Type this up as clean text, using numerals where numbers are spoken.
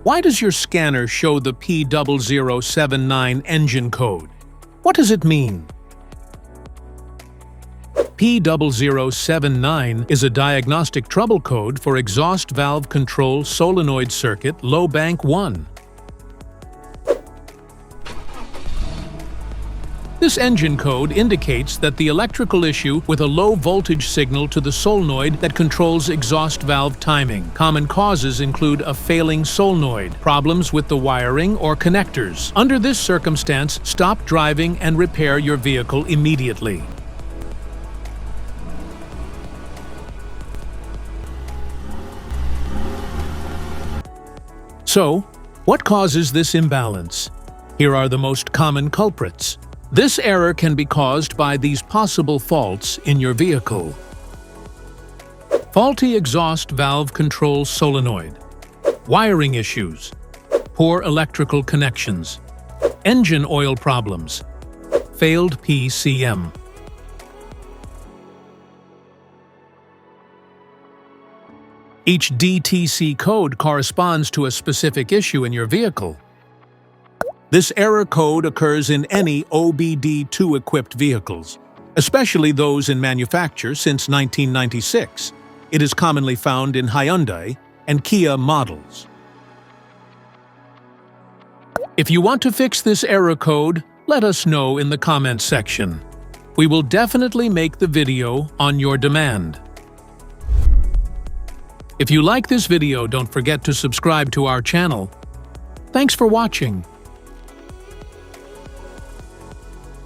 Why does your scanner show the P0079 engine code? What does it mean? P0079 is a diagnostic trouble code for exhaust valve control solenoid circuit low bank 1. This engine code indicates that the electrical issue with a low voltage signal to the solenoid that controls exhaust valve timing. Common causes include a failing solenoid, problems with the wiring or connectors. Under this circumstance, stop driving and repair your vehicle immediately. So, what causes this imbalance? Here are the most common culprits. This error can be caused by these possible faults in your vehicle. Faulty exhaust valve control solenoid, wiring issues, poor electrical connections, engine oil problems, failed PCM. Each DTC code corresponds to a specific issue in your vehicle. This error code occurs in any OBD2-equipped vehicles, especially those in manufacture since 1996. It is commonly found in Hyundai and Kia models. If you want to fix this error code, let us know in the comments section. We will definitely make the video on your demand. If you like this video, don't forget to subscribe to our channel. Thanks for watching.